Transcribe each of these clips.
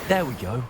There we go.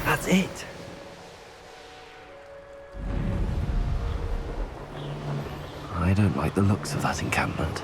That's it. I don't like the looks of that encampment.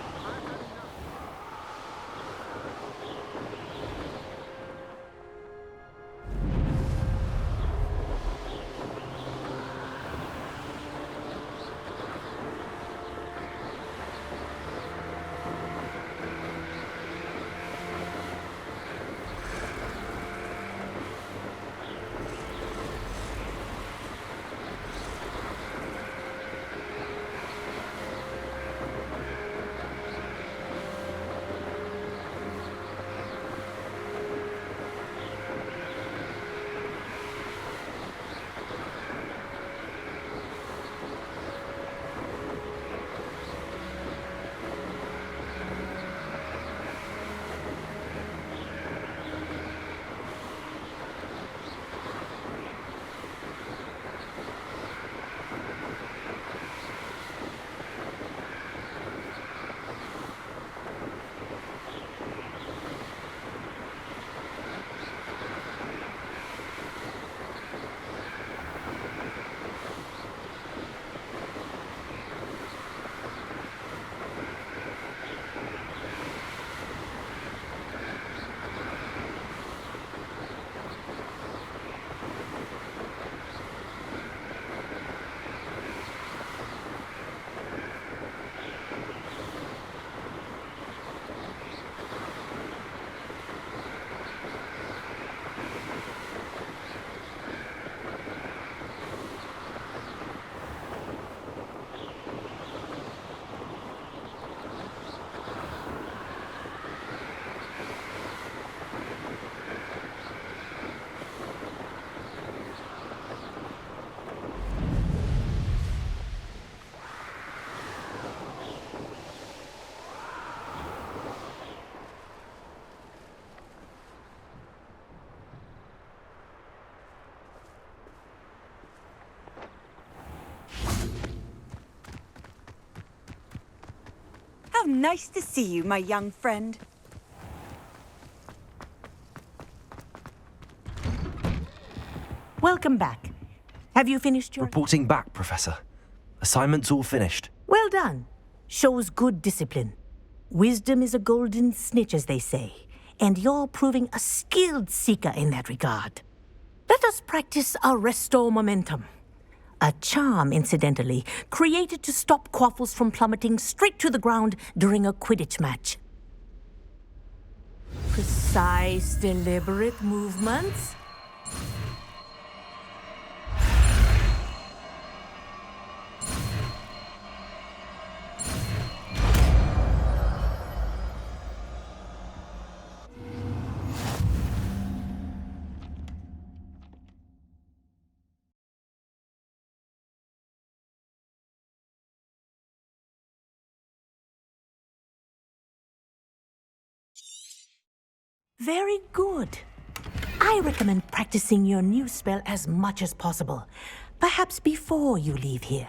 How nice to see you, my young friend. Welcome back. Have you finished your... Reporting back, Professor. Assignment's all finished. Well done. Shows good discipline. Wisdom is a golden snitch, as they say, and you're proving a skilled seeker in that regard. Let us practice our restore momentum. A charm, incidentally, created to stop quaffles from plummeting straight to the ground during a Quidditch match. Precise, deliberate movements. Very good. I recommend practicing your new spell as much as possible. Perhaps before you leave here.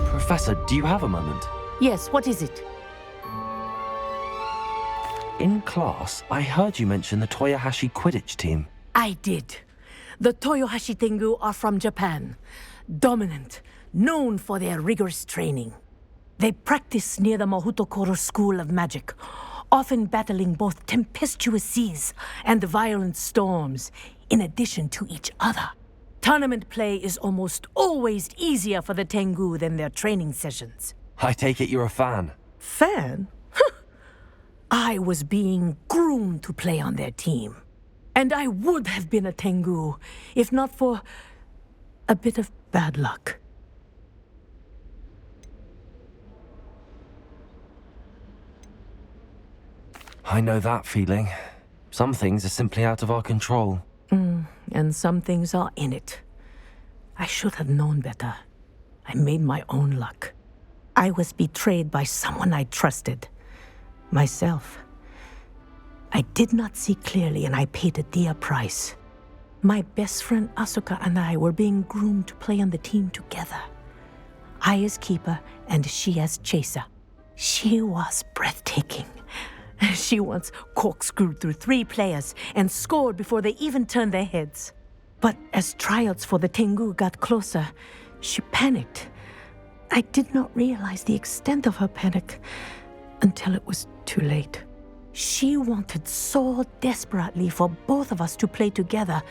Professor, do you have a moment? Yes, what is it? In class, I heard you mention the Toyohashi Quidditch team. I did. The Toyohashi Tengu are from Japan. Dominant, known for their rigorous training. They practice near the Mahutokoro School of Magic, often battling both tempestuous seas and violent storms, in addition to each other. Tournament play is almost always easier for the Tengu than their training sessions. I take it you're a fan. Fan? I was being groomed to play on their team. And I would have been a Tengu, if not for a bit of bad luck. I know that feeling. Some things are simply out of our control. And some things are in it. I should have known better. I made my own luck. I was betrayed by someone I trusted. Myself. I did not see clearly, and I paid a dear price. My best friend Asuka and I were being groomed to play on the team together. I as keeper, and she as chaser. She was breathtaking. She once corkscrewed through 3 players and scored before they even turned their heads. But as tryouts for the Tengu got closer, she panicked. I did not realize the extent of her panic until it was too late. She wanted so desperately for both of us to play together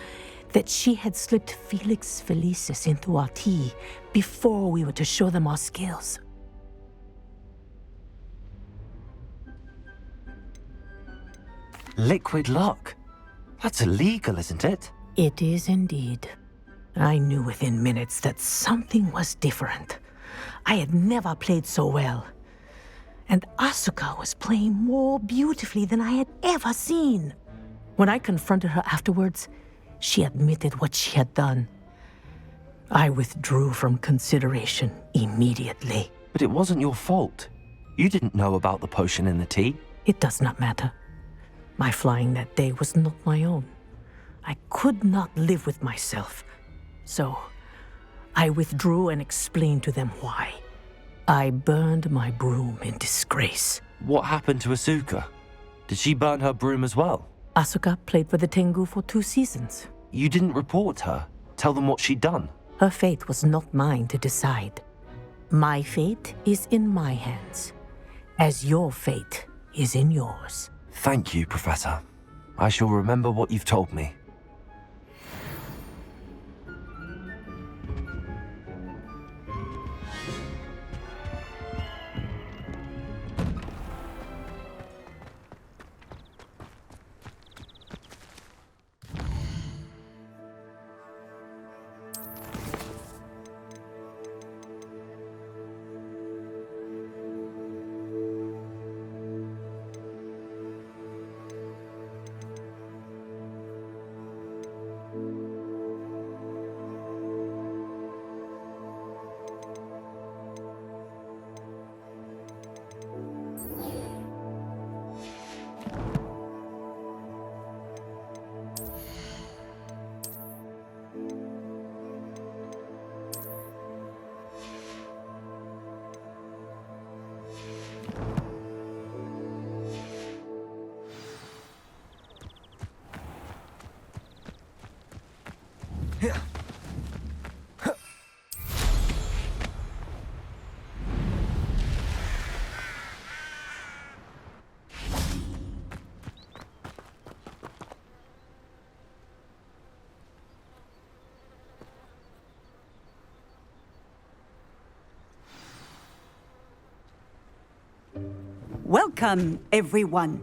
that she had slipped Felix Felicis into our tea before we were to show them our skills. Liquid luck? That's illegal, isn't it? It is indeed. I knew within minutes that something was different. I had never played so well. And Asuka was playing more beautifully than I had ever seen. When I confronted her afterwards, she admitted what she had done. I withdrew from consideration immediately. But it wasn't your fault. You didn't know about the potion in the tea. It does not matter. My flying that day was not my own. I could not live with myself. So, I withdrew and explained to them why. I burned my broom in disgrace. What happened to Asuka? Did she burn her broom as well? Asuka played for the Tengu for 2 seasons. You didn't report her? Tell them what she'd done? Her fate was not mine to decide. My fate is in my hands, as your fate is in yours. Thank you, Professor. I shall remember what you've told me. Welcome, everyone.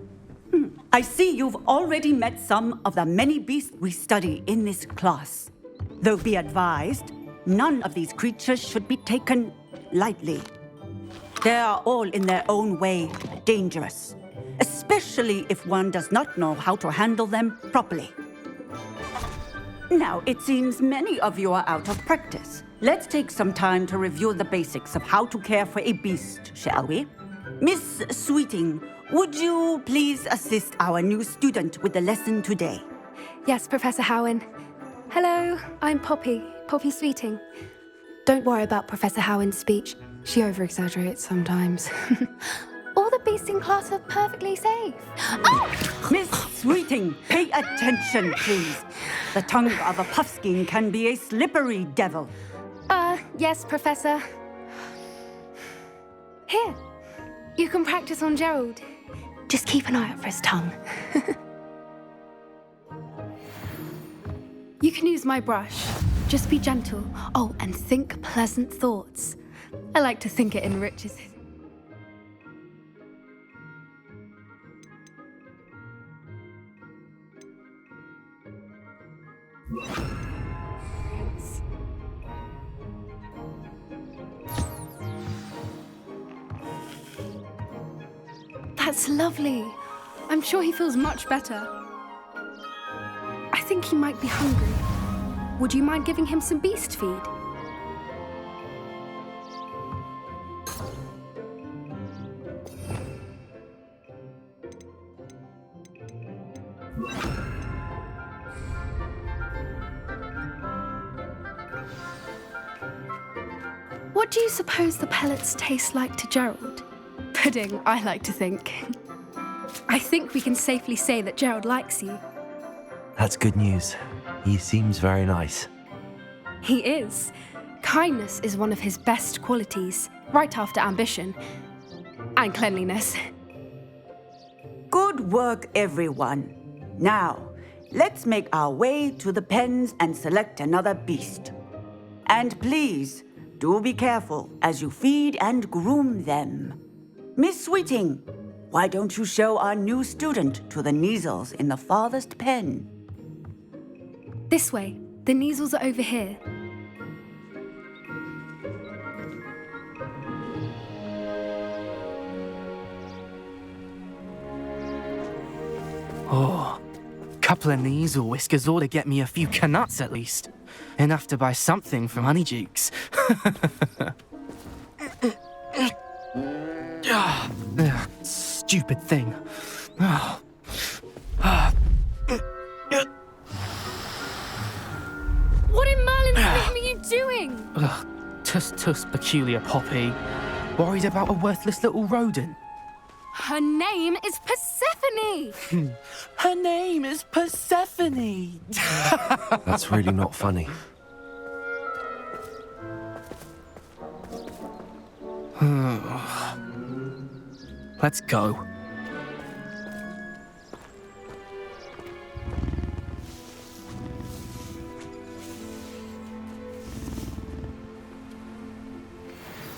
I see you've already met some of the many beasts we study in this class. Though be advised, none of these creatures should be taken lightly. They are all in their own way dangerous, especially if one does not know how to handle them properly. Now, it seems many of you are out of practice. Let's take some time to review the basics of how to care for a beast, shall we? Miss Sweeting, would you please assist our new student with the lesson today? Yes, Professor Howen. Hello, I'm Poppy Sweeting. Don't worry about Professor Howen's speech. She over-exaggerates sometimes. All the beasts in class are perfectly safe. Oh! Miss Sweeting, pay attention, please. The tongue of a puffskein can be a slippery devil. Yes, Professor. Here, you can practice on Gerald. Just keep an eye out for his tongue. You can use my brush. Just be gentle. Oh, and think pleasant thoughts. I like to think it enriches it. That's lovely. I'm sure he feels much better. I think he might be hungry. Would you mind giving him some beast feed? What do you suppose the pellets taste like to Gerald? Pudding, I like to think. I think we can safely say that Gerald likes you. That's good news. He seems very nice. He is. Kindness is one of his best qualities, right after ambition. And cleanliness. Good work, everyone. Now, let's make our way to the pens and select another beast. And please, do be careful as you feed and groom them. Miss Sweeting, why don't you show our new student to the Neasels in the farthest pen? This way. The Neasels are over here. Oh, couple of Neasel whiskers ought to get me a few canuts at least. Enough to buy something from Honeydukes. Stupid thing. What in Merlin's name are you doing? Tuss, peculiar Poppy. Worried about a worthless little rodent. Her name is Persephone! Her name is Persephone! That's really not funny. Let's go.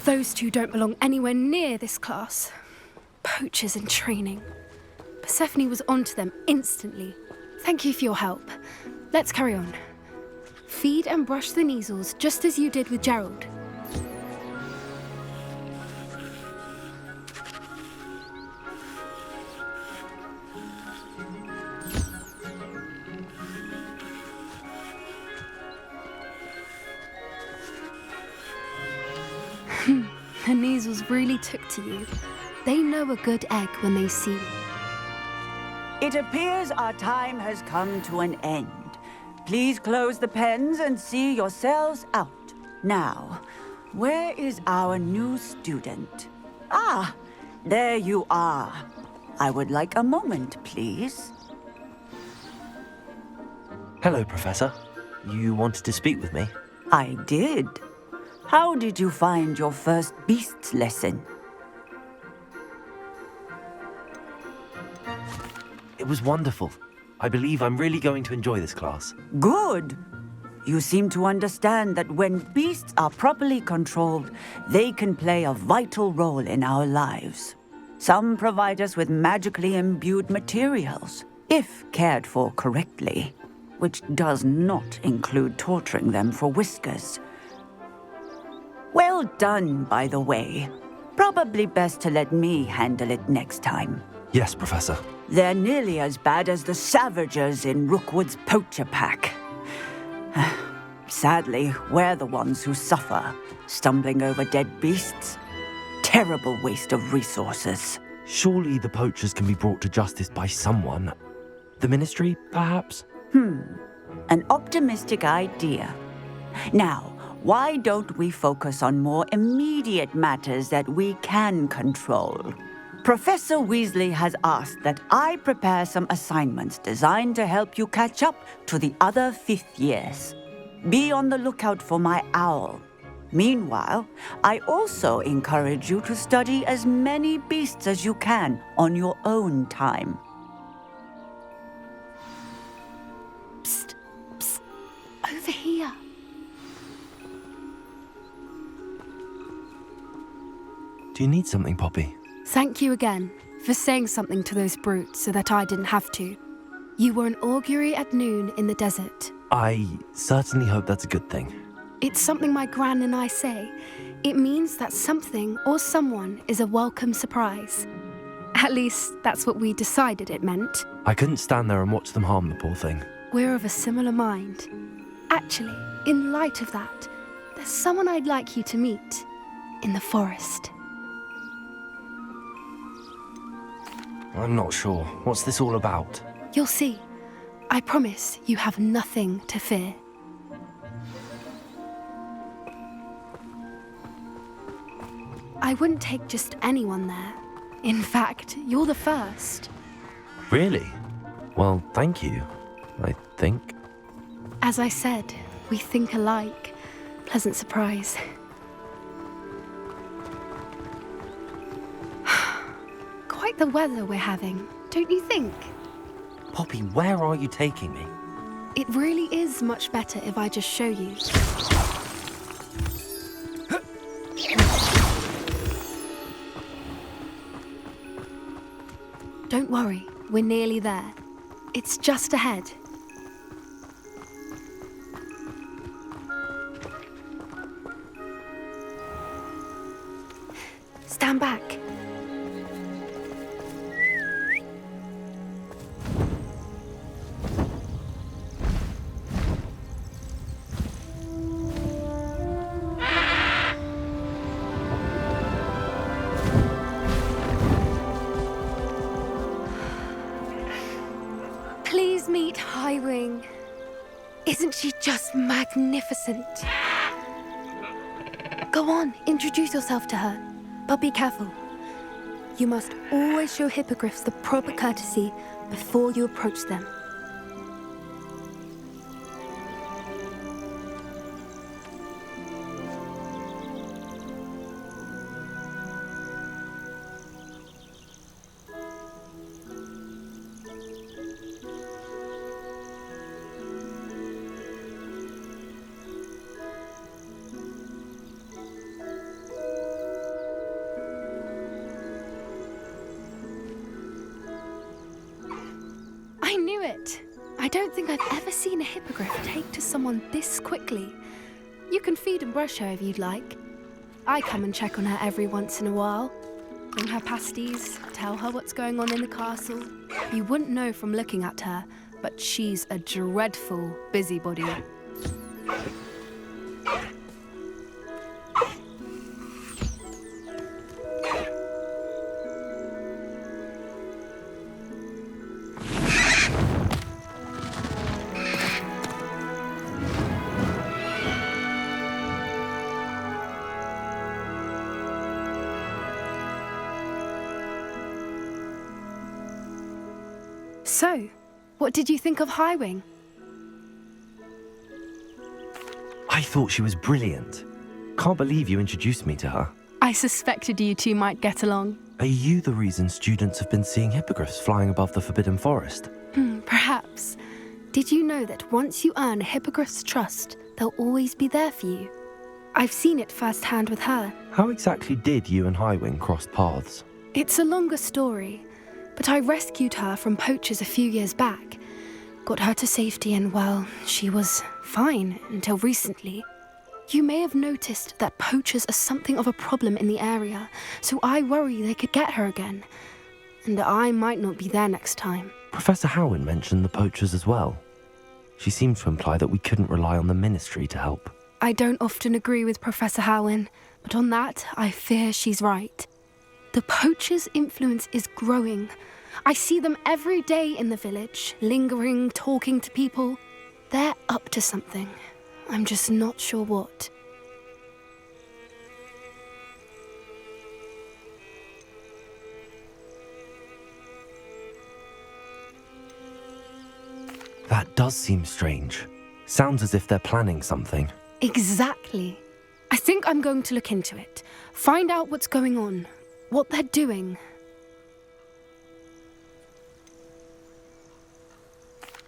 Those two don't belong anywhere near this class. Poachers in training. Persephone was onto them instantly. Thank you for your help. Let's carry on. Feed and brush the Neasels just as you did with Gerald. The Neasels really took to you. They know a good egg when they see you. It appears our time has come to an end. Please close the pens and see yourselves out. Now, where is our new student? Ah, there you are. I would like a moment, please. Hello, Professor. You wanted to speak with me? I did. How did you find your first beasts lesson? It was wonderful. I believe I'm really going to enjoy this class. Good. You seem to understand that when beasts are properly controlled, they can play a vital role in our lives. Some provide us with magically imbued materials, if cared for correctly, which does not include torturing them for whiskers. Well done, by the way. Probably best to let me handle it next time. Yes, Professor. They're nearly as bad as the Savagers in Rookwood's poacher pack. Sadly, we're the ones who suffer, stumbling over dead beasts. Terrible waste of resources. Surely the poachers can be brought to justice by someone. The Ministry, perhaps? An optimistic idea. Now, why don't we focus on more immediate matters that we can control? Professor Weasley has asked that I prepare some assignments designed to help you catch up to the other fifth years. Be on the lookout for my owl. Meanwhile, I also encourage you to study as many beasts as you can on your own time. Psst, psst, over here. Do you need something, Poppy? Thank you again for saying something to those brutes so that I didn't have to. You were an augury at noon in the desert. I certainly hope that's a good thing. It's something my gran and I say. It means that something or someone is a welcome surprise. At least, that's what we decided it meant. I couldn't stand there and watch them harm the poor thing. We're of a similar mind. Actually, in light of that, there's someone I'd like you to meet in the forest. I'm not sure. What's this all about? You'll see. I promise you have nothing to fear. I wouldn't take just anyone there. In fact, you're the first. Really? Well, thank you, I think. As I said, we think alike. Pleasant surprise. Quite the weather we're having, don't you think? Poppy, where are you taking me? It really is much better if I just show you. Don't worry, we're nearly there. It's just ahead. Stand back. Please meet Highwing. Isn't she just magnificent? Go on, introduce yourself to her. But be careful. You must always show hippogriffs the proper courtesy before you approach them. I knew it! I don't think I've ever seen a hippogriff take to someone this quickly. You can feed and brush her if you'd like. I come and check on her every once in a while. Bring her pasties, tell her what's going on in the castle. You wouldn't know from looking at her, but she's a dreadful busybody. So, what did you think of Highwing? I thought she was brilliant. Can't believe you introduced me to her. I suspected you two might get along. Are you the reason students have been seeing hippogriffs flying above the Forbidden Forest? Perhaps. Did you know that once you earn a hippogriff's trust, they'll always be there for you? I've seen it firsthand with her. How exactly did you and Highwing cross paths? It's a longer story, but I rescued her from poachers a few years back. Got her to safety and, well, she was fine until recently. You may have noticed that poachers are something of a problem in the area, so I worry they could get her again. And I might not be there next time. Professor Howin mentioned the poachers as well. She seemed to imply that we couldn't rely on the Ministry to help. I don't often agree with Professor Howin, but on that, I fear she's right. The poachers' influence is growing. I see them every day in the village, lingering, talking to people. They're up to something. I'm just not sure what. That does seem strange. Sounds as if they're planning something. Exactly. I think I'm going to look into it. Find out what's going on. What they're doing.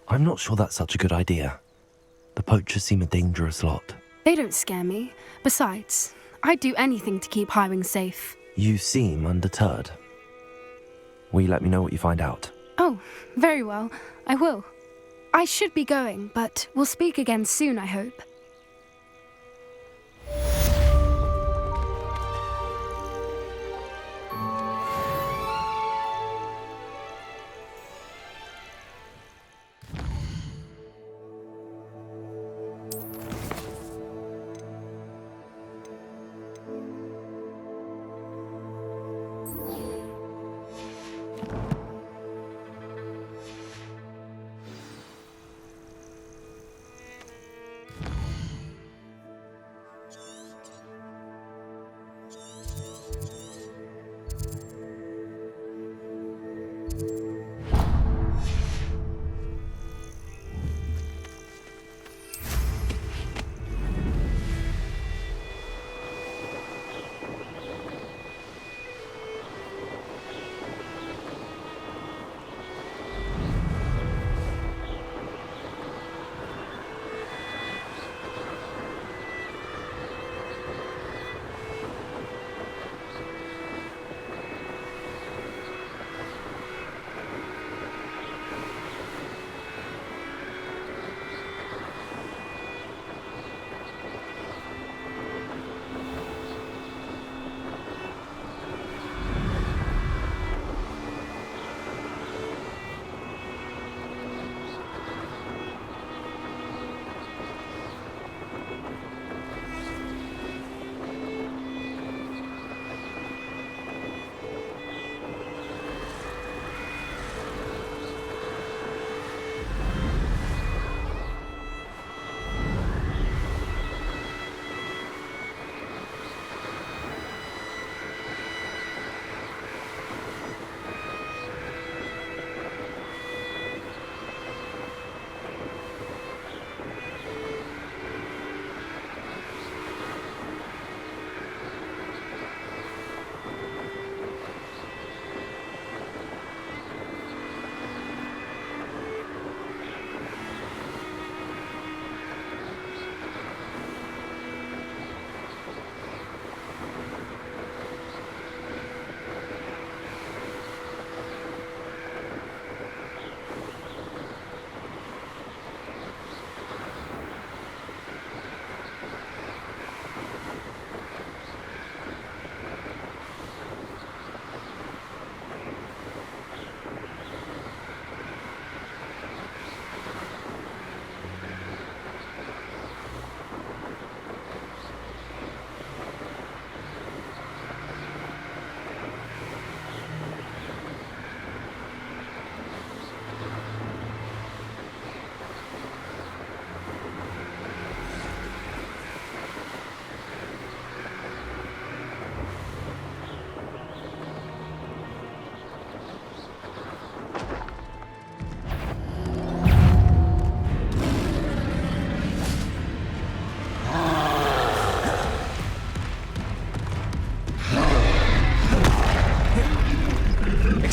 I'm not sure that's such a good idea. The poachers seem a dangerous lot. They don't scare me. Besides, I'd do anything to keep Highwing safe. You seem undeterred. Will you let me know what you find out? Oh, very well. I will. I should be going, but we'll speak again soon, I hope.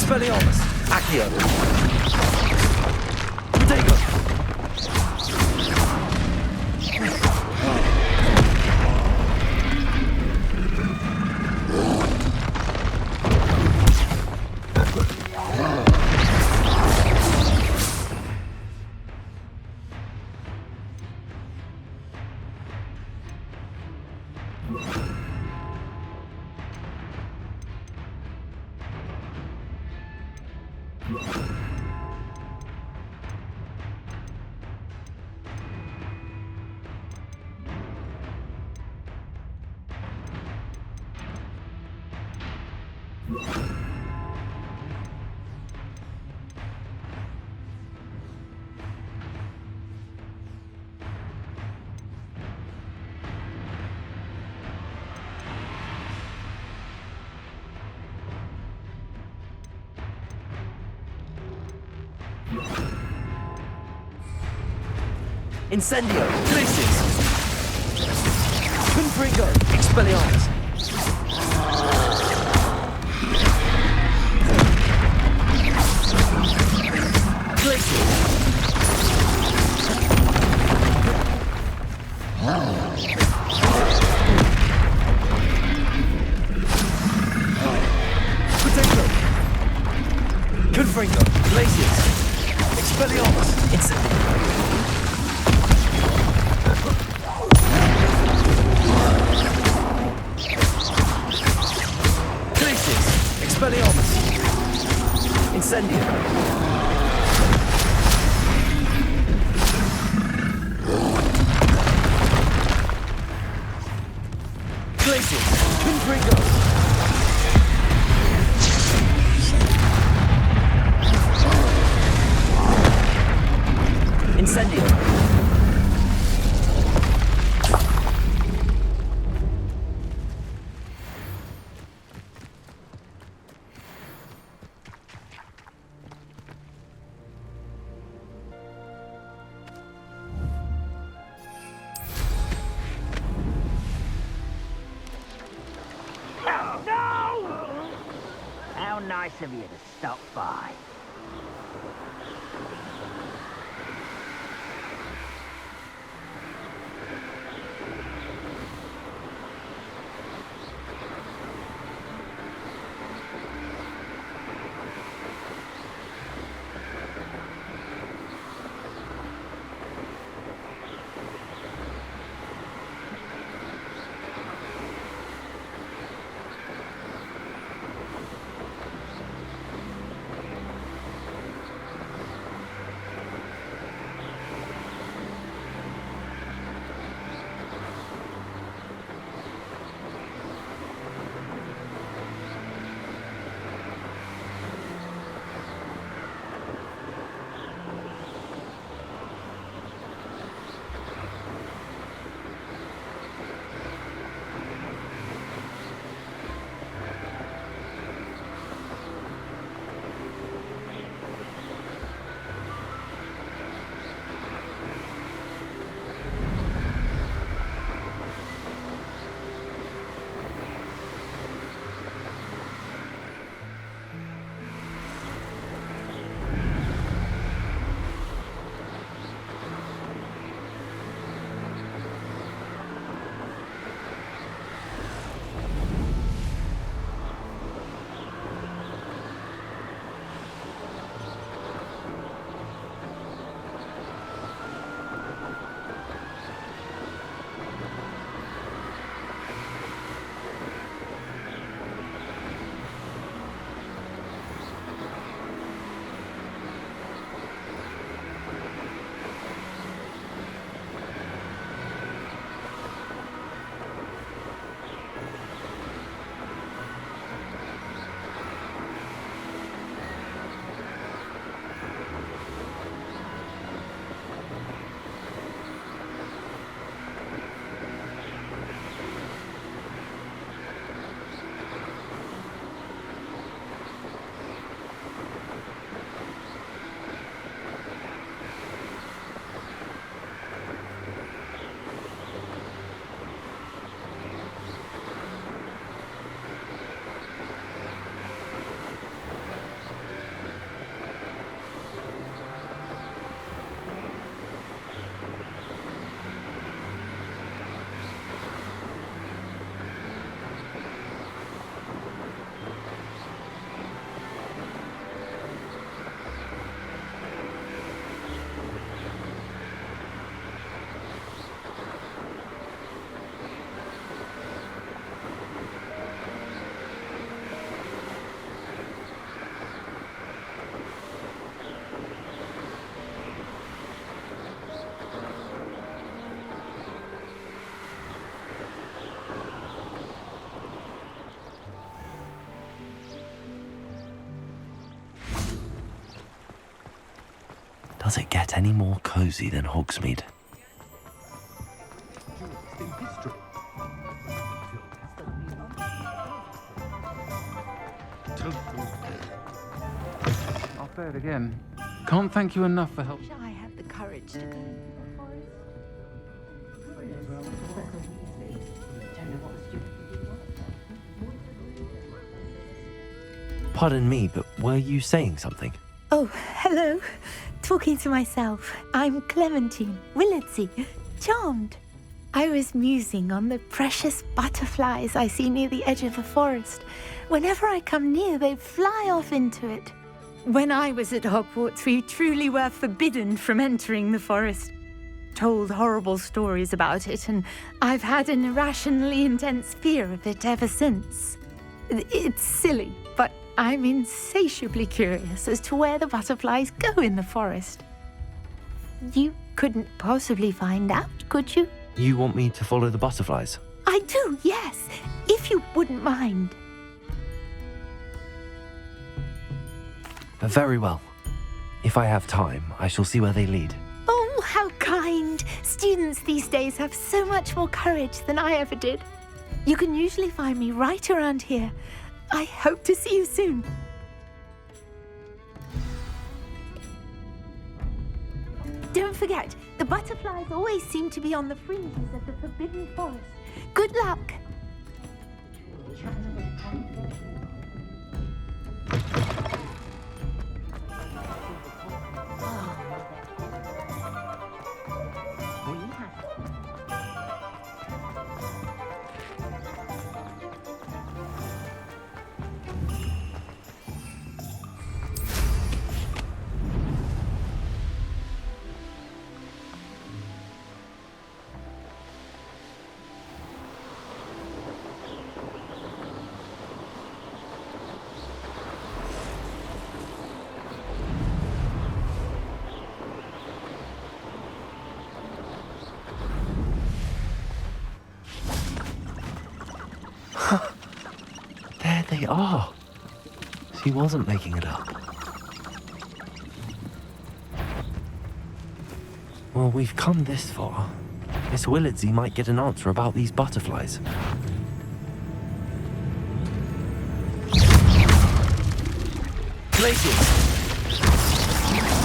Expelliarmus! Accio! Protego! Incendio! Glacius! Confringo! Expelliarmus! Glacius! Potato! Confringo! Glacius! Expelliarmus! Incendio! Expelliarmus! Incendio! Glacius! Confringo! Incendio! How nice of you to stop by. Does it get any more cozy than Hogsmeade? I'll say it again. Can't thank you enough for help. I had the courage to go into the forest. Pardon me, but were you saying something? Oh, hello. Talking to myself. I'm Clementine Willardsey. Charmed. I was musing on the precious butterflies I see near the edge of the forest. Whenever I come near, they fly off into it. When I was at Hogwarts, we truly were forbidden from entering the forest. Told horrible stories about it, and I've had an irrationally intense fear of it ever since. It's silly, but I'm insatiably curious as to where the butterflies go in the forest. You couldn't possibly find out, could you? You want me to follow the butterflies? I do, yes, if you wouldn't mind. Very well. If I have time, I shall see where they lead. Oh, how kind! Students these days have so much more courage than I ever did. You can usually find me right around here. I hope to see you soon. Don't forget, the butterflies always seem to be on the fringes of the Forbidden Forest. Good luck! There they are. She wasn't making it up. Well, we've come this far. Miss Willardsey might get an answer about these butterflies. Glaciers!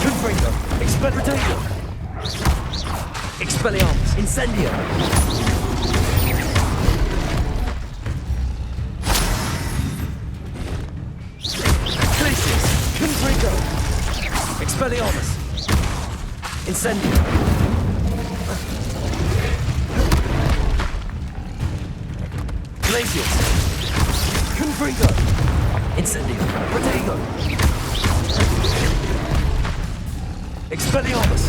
Confringo! Expeditator! Expelliarmus! Incendio! Glaciers! Confringo! Expelliarmus! Incendio! Glaciers! Confringo! Incendio! Protego! Expelliarmus!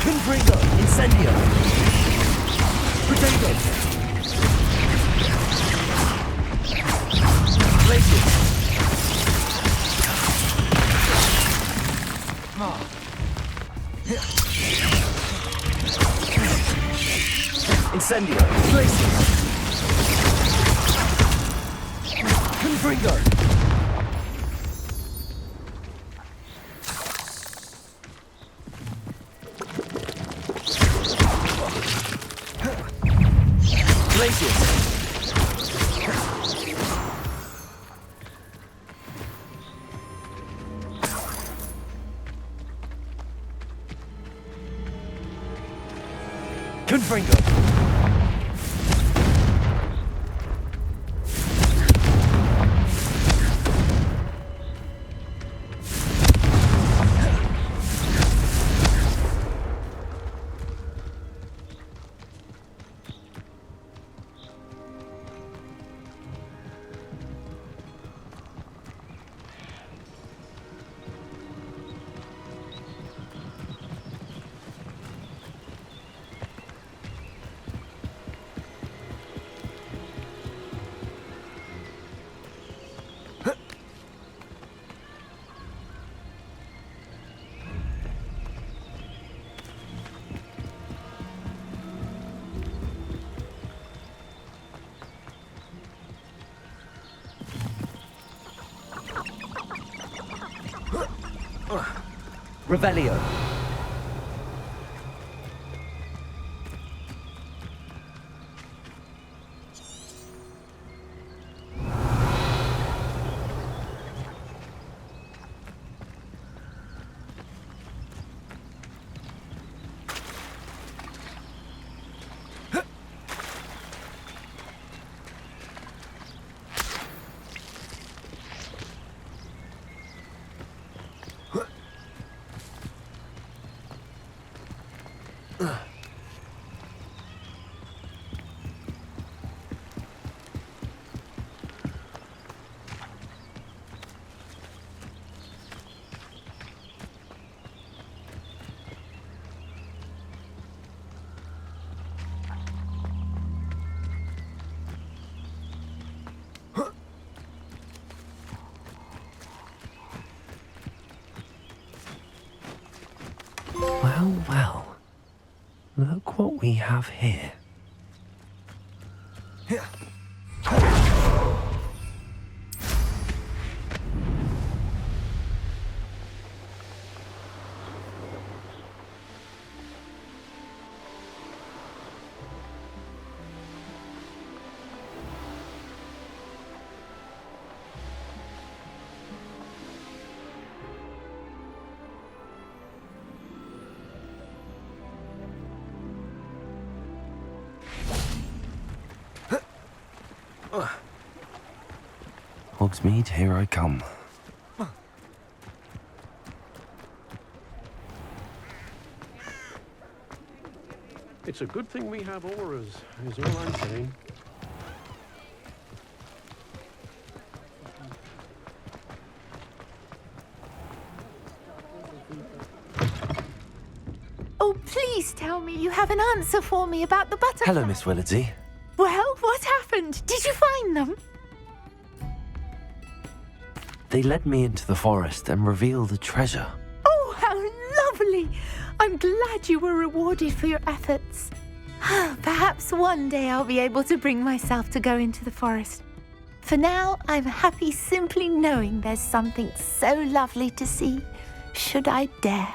Confringo! Incendio! Protego! Glaciers! Incendio! Glaciers! Confringo! Glaciers! Confringo. Revelio. Well, well. Look what we have here. Hogsmeade, here I come. It's a good thing we have auras, is all I'm saying. Oh, please tell me you have an answer for me about the butterfly. Hello, Miss Willardsey. Well, what happened? Did you find them? They led me into the forest and revealed a treasure. Oh, how lovely! I'm glad you were rewarded for your efforts. Perhaps one day I'll be able to bring myself to go into the forest. For now, I'm happy simply knowing there's something so lovely to see, should I dare.